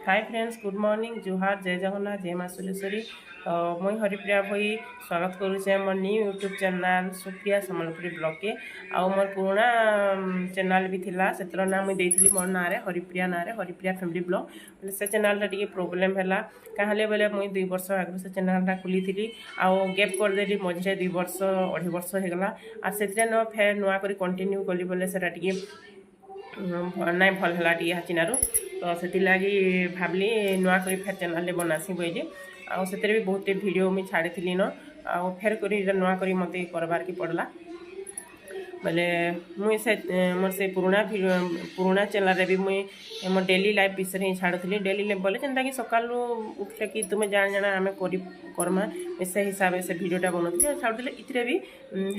Hi friends, good morning, जुहार, जय जगन्नाथ, जय माँ सुलेश्वरी। तो मुई हरिप्रिया भाई स्वागत करुचे more new YouTube channel Supriya Sambalpuri blog के। आउ मोर पुराना चैनल भी थिला सेतर ना मुई देइथिली मोर ना रे हरिप्रिया ना रे हरिप्रिया फैमिली ब्लॉग बोले से चैनल टा टिके प्रोब्लेम हैला काहले बोले मुई 2 वर्ष आगु से चैनल टा खुली आउ गैप कर देली मझे 2 वर्ष 2.5 वर्ष हो गला आ सेतरे न फेर नुआ करी कंटिन्यू कली बोले सेटा टिके नाई भल है टी हाचिनारू तो से भावली नुआ कर फेर चैनल बनासी बोली आउ भी बहुत वीडियो मुझे छाड़ी न आउ फेर कर नुआ कर मत करवार की पड़ला बोले मुई से मोर से पुराना चैनल भी मुई मोर डेली लाइफ विषय ही छाड़ी डेली लाइफ बोले जेनता कि सकाल उठे कि तुम्हें जान जाना आम करमा से हिसाब से वीडियोटा बनाऊँ छाड़ी इतने भी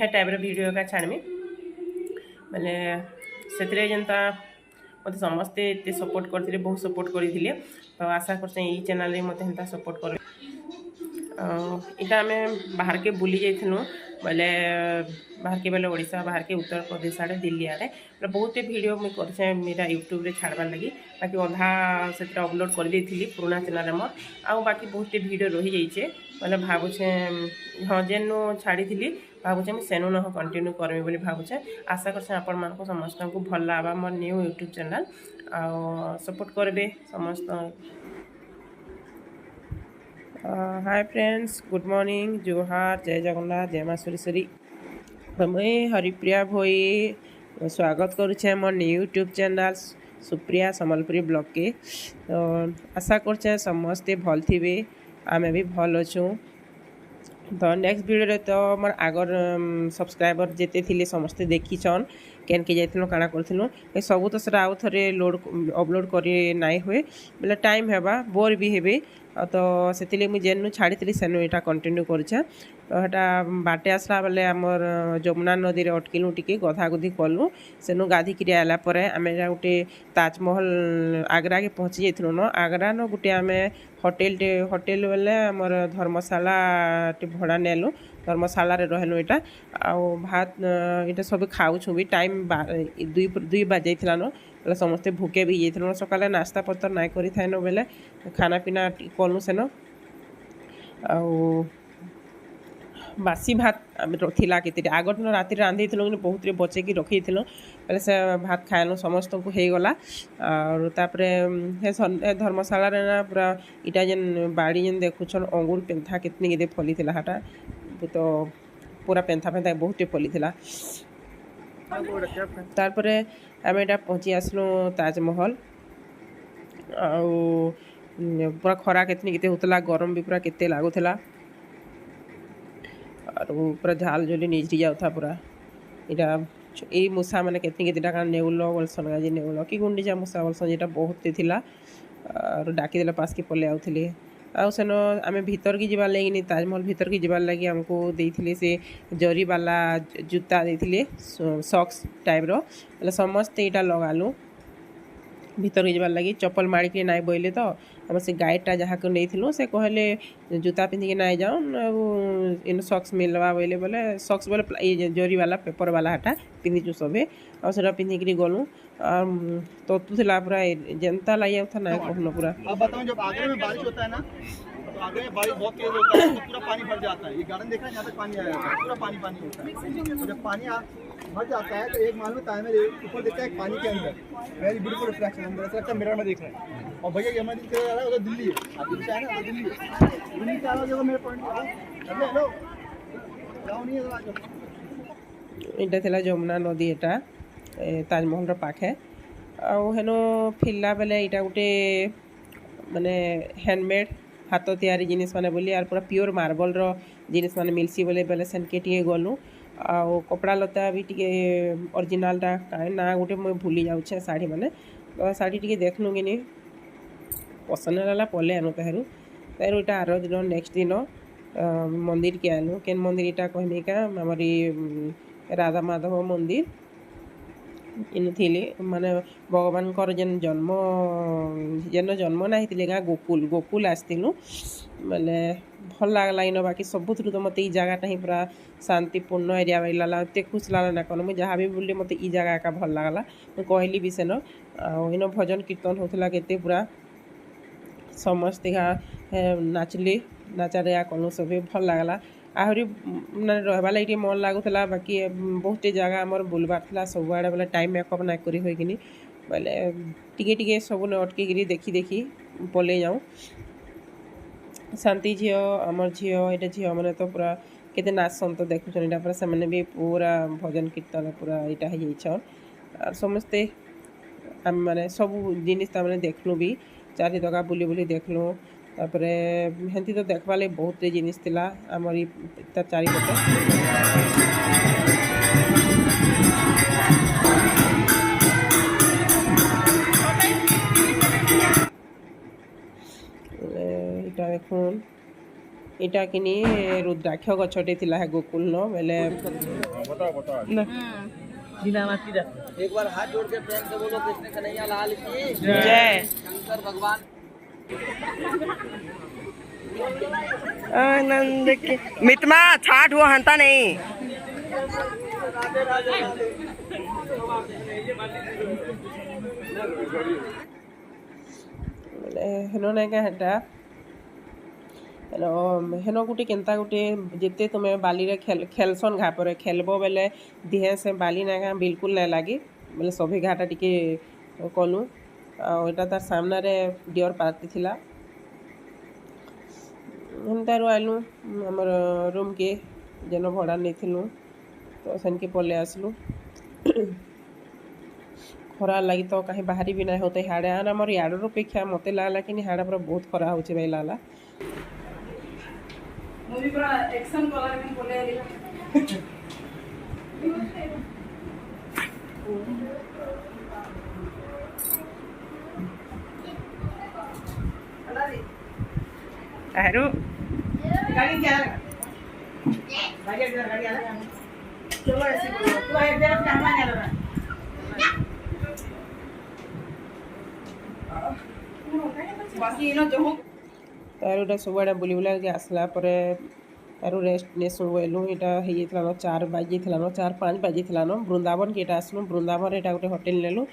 हे टाइप वीडियो का छाड़मी बोले से जेनता मत समस्ते एत सपोर्ट करते बहुत सपोर्ट करते तो आशा कर चैनल मत हेन्ता सपोर्ट कर इटा आम बाहर के बुली जाइलु बोले बाहर के बोले ओडिशा बाहर के उत्तर प्रदेश आड़े दिल्ली आड़े बहुत भिडियो मुझे कर मेरा यूट्यूब रे छाड़बार लगी बाकी अधा से अपलोड कर दी पुराना चैनल मोर आउ बाकी बहुत भिडियो रही जाइए बोले भावुचे हाँ जेन छाड़ी भावुचे मुझे सेनु न कंटिन्यू करमी बोली भावुचे आशा कर आपण मानक समस्त को भल लगा मोर न्यू यूट्यूब चैनल आ सपोर्ट करेंगे समस्त। हाय फ्रेंड्स, गुड मॉर्निंग, जोहार, जय जगन्नाथ, जय माँ सुरेश्वरी। मुई हरिप्रिया भाई स्वागत करुचे more new YouTube channel Supriya Sambalpuri blog के। तो आशा कर समस्ते भल थे आमे भी भल अच्छू। तो नेक्स्ट वीडियो रे तो मोर आगर सब्सक्राइबर जेते थिले समस्ते देखीछन केन के जाइथिलो काना करथिलो सब तो सरा आउ थरे लोड अपलोड करी नाई हुए बोले टाइम हेबा बोर भी हेबे तो से मुझे जेनु छाड़ी सेनु यहाँ कंटिन्यू करुचे। तो हेटा बाटे आसला बेले आमर जमुना नदी रे अटकिलु टिके गधा गुधी कलु सेनु गाधिकी आला परे आमे गोटे ताजमहल आगरा के पहुँची जाइथिलु न आगरा न गोटे आमे होटेल बेले आमर धर्मशाला टे भड़ा नेलु धर्मशाला रे रहलु इटा आउ भात इटा सब खाऊछु भी टाइम 2 बाज जाइथिला न बोले समस्ते भूके भी जाइथिलु सकाले नास्ता पत्र नाई करि थाइ न बेले खाना पीना कलु सेन आउ बासी भात थिला केते आगर दिन राति रांधि बहुत बचेकी रखी बोले से भात खाएलु समस्त को हो गला और तापरे धर्मशाला रे ना पूरा इटा जेन बाड़ी जेन देखुछन अंगूर पेंथा कितनी केते फली थिला हाटा तो पूरा पेंथा पेंथा बहुत फली थिला। तारपरे आम एटा पहुँची आसलु ताजमहल आउ पूरा खरा कितनी केते होतला गरम भी पूरा केते लागुथला और पूरा झाल झुली निजरी जाऊथा पूरा इटा यही मूषा मैंने केतनी केतेटा का नेउल बोलसन गाजी नेउल कि गुंडीचा मूषा बोलसन जेटा बहुत थिला और डाकी देला पास के पले आउथले आउ सेन आम भीतर की जीवार लगी ताजमहल भीतर की जीवार लगी आमको देइथिले से जरी वाला जूता देइथिले सॉक्स टाइप रो बोले समस्त इटा लगालु भीतर जाबार लगी चप्पल मारिक नाई बोले तो आम से गाइडटा जहाँ को नहीं से कहले जूता पिंधिकी नाई जाओ इन सॉक्स मिलवा बोले बोले सॉक्स बोले ये जरी वाला पेपर वाला हाटा पिंधिचु सबे और से पिंधिकी गलु ततुला पूरा जनता लगे था ना कहनो पूरा। अब बताओ जब आगरा में बारिश होता है ना तो आगरा में बारिश बहुत तेज होता है तो पूरा पानी भर जाता है। ये गार्डन देखा है यहाँ तक पानी आया है पूरा पानी पानी होता है तो जब पानी भर जाता है तो एक मालूम होता है मेरे ऊपर देखता है पानी के अंदर वेरी ब्यूटीफुल रिफ्लेक्शन अंदर ऐसा लगता है मिरर में देख रहे हैं। और भैया ये हमारी चला जा रहा है उधर दिल्ली है आप दिल्ली से आए ना दिल्ली दिल्ली से आ रहा मेरे पॉइंट हेलो जाओ नहीं है इटा थिला जमुना नदी एटा ताजमहल पाखे आउ हेनो फिरला बेले इटा गोटे माने हैंडमेड हाथ तैयारी जिनिस माने बोली यार पूरा प्योर मार्बल रो जिनिस माने मिलसी बोले बेले सेनके टिके गलु आउ कपड़ा लता भी टिके ओरिजिनलटा काहे ना गोटे मुझे भूली जाऊे शाढ़ी माने तो शाढ़ी टिके देखलु कि नहीं पसंद लाला पले आनु ताहरू तारू इटा आर दिन नेक्स्ट दिन मंदिर के आनु केन मंदिर इटा कहमी का हमारी राधा माधव मंदिर इन थी माने भगवान जेन जन्म ना गाँ गोकुल गोकुल आसलु बोले भल लगला इन बाकी सबुथ तो मत जगहटा ही पूरा शांतिपूर्ण एरिया लगा एत खुश लगा ना कौन मुझे जहाँ भी बोली मत जगह का भल लगला मुझे कहली भी सेन इन भजन कीर्तन होता के पूरा समस्ते नाचली नाचारिया कलु सभी भल लगला आहरी मैंने रहा लगे मन लगुला बाकी बहुत जगह आमर बुलबार था सबुआड़े बोले टाइम मेकअप ना करी होगी बोले टिके सब अटकी देखी देखी पलि जाऊँ शांति झील आमर झील ये झील मैंने तो पूरा केते नाचन तो देखुन यहाँ पूरा से भी पूरा भजन कीर्तन पूरा यहाँ हो समस्ते आम मैंने सब जिनिस मैंने देखलु भी चारि जगह बुली बुली देखलु तापरे हेंती तो देखवा लगे बहुत जिनिस थिला आमर तार चारिपटे इटा देखुन इटा किनी रुद्राक्ष गछटे थिला है गोकुल न बेले एक बार हाथ जोड़ के प्रेम से बोलो कृष्ण कन्हैया लाल की जय शंकर भगवान आनंद के मितमा छाट हुआ हंता नहीं हेनो नहीं क्या हेटा हेन गोटे केन्ता गोटे जिते तुम्हें बाली रे खेलसन घा पर खेलब बेले दिहे से बाली ना बिल्कुल नहीं लगे बोले सभी घाटा टिके कलु आटा तार सामने डियर पार्टी थिला एमतारू आलु आमर रूम के जेन भड़ा नहीं तो सेन के पले आसलु खरा लगी तो कहीं बाहरी भी नहीं होते हाड़े आन आमर याडर अपेक्षा मत लगला कि हाड़ा पूरा बहुत खरा हो भाई लाला अहरू गाड़ी क्या गाड़ी चलो ऐसे तू एक देर अपने हमारे आ रहा बाकी इनो जो तार सबुआड़े बुली बुला के आसला तार रेस्ट ने शुएलु यहाँ 4 बाजी 4-5 बाजी वृंदावन के आसलु वृंदावन यहाँ गोटे होटेल नेलु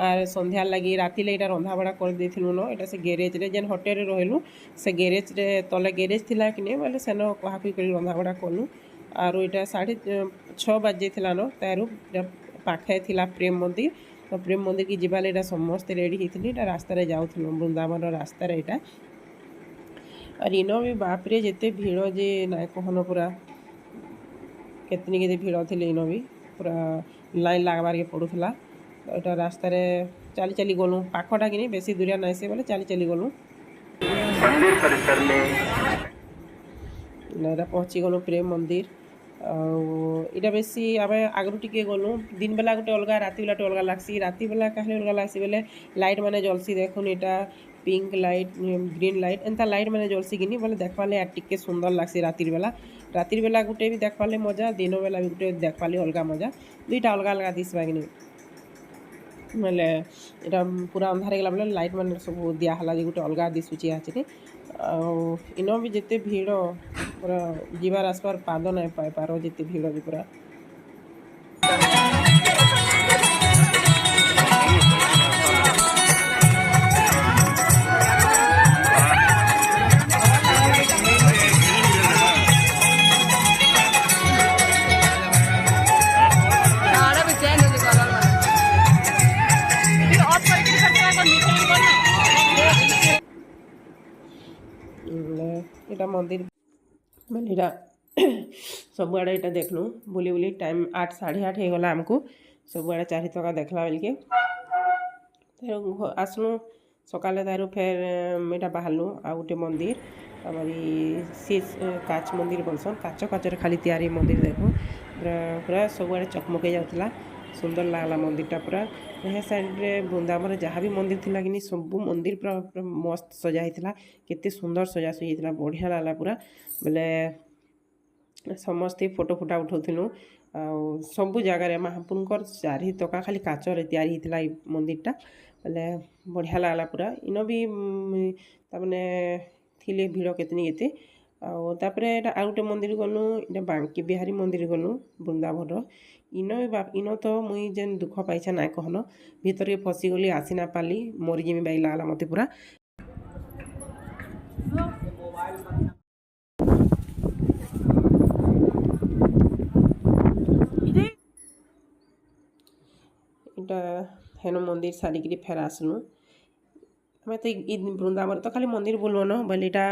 आर संध्या लगी राति लगे रंधा बड़ा कर देलु न यहाँ से गैरेज रे जेन होटेल रे रहलु से गैरेज रे तले गैरेज थिला कि नहीं बोले सेन कहा रंधा बड़ा कलु आर यहाँ 6:30 बाजी न तार पाखे थिला प्रेम मंदिर तो प्रेम मंदिर की जीवा यहाँ समस्ते रेडी होती रास्तार जाऊँ वृंदावन रास्तार यहाँ और इन भी बापरे जिते भीड़ जे ना कहन पूरा केतनी केते भीड़ थी इन भी पूरा लाइन लगवार के पड़ूला तो यहाँ रास्तार चली चली गलु पाखटा कि बेसी दूरिया ना से बोले चली चली गलु पहुँची गलु प्रेम मंदिर आटा बेसी आम आगु टिके गलु दिन बेला गोटे अलग राति बेला अलग लगसी राति बेला कहीं अलग लगसी बोले लाइट मैंने जलसी देखुन यहाँ पिंक लाइट ग्रीन लाइट एंता लाइट मैंने जलसी कि बोले देखवाले टिके सुंदर लगसी रातिर बेला गोटे भी देखवाले मजा दिन बेला भी गोटे देखवाले अलग मजा दुईटा अलग अलग दिशा कि बोले यहाँ पूरा अंधार गला बोले लाइट मैंने सब दिहला गोटे अलग दिशुची आज इन भी जिते भीड़ पूरा जीवार आसपार पाद ना पाई पार जिते भीड़ भी पूरा यहाँ मंदिर मैंने सबुआड़े यहाँ देखलु बुली बुली टाइम 8 साढ़े 8 होगला आमको सबुआड़े 4 टका देखला बेल के आसलु सकाले तारू फेर यहाँ बाहरलु आ गोटे मंदिर हमारी शीश काच मंदिर बोलसन काचर खाली तैयारी मंदिर देखो पूरा सबुआड़े चकमके जाऊला सुंदर लगला मंदिरटा पूरा यह साइड्रे वृंदावन जहाँ भी मंदिर थिला कि सब मंदिर पूरा मस्त सजा होता केते सुंदर सजासजी होता बढ़िया लगला पूरा बोले समस्ते फोटो फुटा उठाऊलु सबू जगार महाप्रभुकर 4 टका खाली काचर तैयारी होता मंदिरटा बोले बढ़िया लगला पूरा इन भी तमाने थिले भीड़ केतनी केते आउे आ गोटे मंदिर गलु यहाँ बांकी बिहारी मंदिर गलु वृंदावन इन तो मुई जेन दुख पाइछा ना कहन भीतर के फसीगली आसी ना पाली मरीजिमी बाई लागला मत पूरा এটা হেন মন্দির সারিকি ফের আসলু আমি তো ই বৃন্দাবন তো খালি মন্দির বুলবন বলে এটা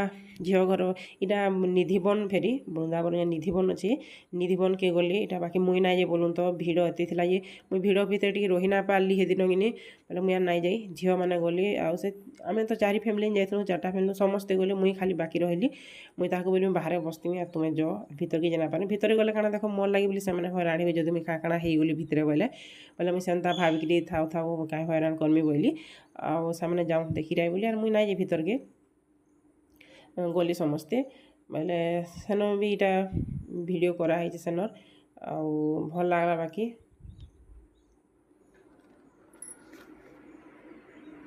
ঝিও ঘর এটা নিধিবন ফেরি বৃন্দাবন নিধিবন আছে নিধিবন কে গলি এটা বাকি মুই নাই যে বলুন তো ভিড় এতে লা যে মুই ভিড় ভিতরে টিকে রহি না পারলি সেদিন কিনি বলে মুই আর নাই যাই ঝিও মানে গলি আউ সে আমি তো চারি ফ্যামিলি যাইଥିଲୁ চারটা ফ্যামিলি ସମସ୍ତେ গলে মুই খালি বাকি রহিলি মুই তাহাকে বলি বাহারে বসতিমি আর তুমি যাও ভিতরকে জানা পারি ভিতরে গলে কাଣା দেখো মোর লাগি বলি ସେମାନେ হয়রাণ হবে যদি মুই কাଣା ହେଇଗଲି ভিতরে গলে বলে মুই সেন্তা ভাবিকি থাও থাও কাই হয়রাণ করমি বলি ଆଉ ସେମାନେ ଯାଉଁ ଦେଖିରାଇ ବୋଲି ଆର୍ ମୁଇଁ ନାଇଁ ଯେ ଭିତରକେ ଗଲି ସମସ୍ତେ ବୋଇଲେ ସେନ ବି ଇଟା ଭିଡ଼ିଓ କରାହେଇଛି ସେନର୍ ଆଉ ଭଲ୍ ଲାଗ୍ଲା ବାକି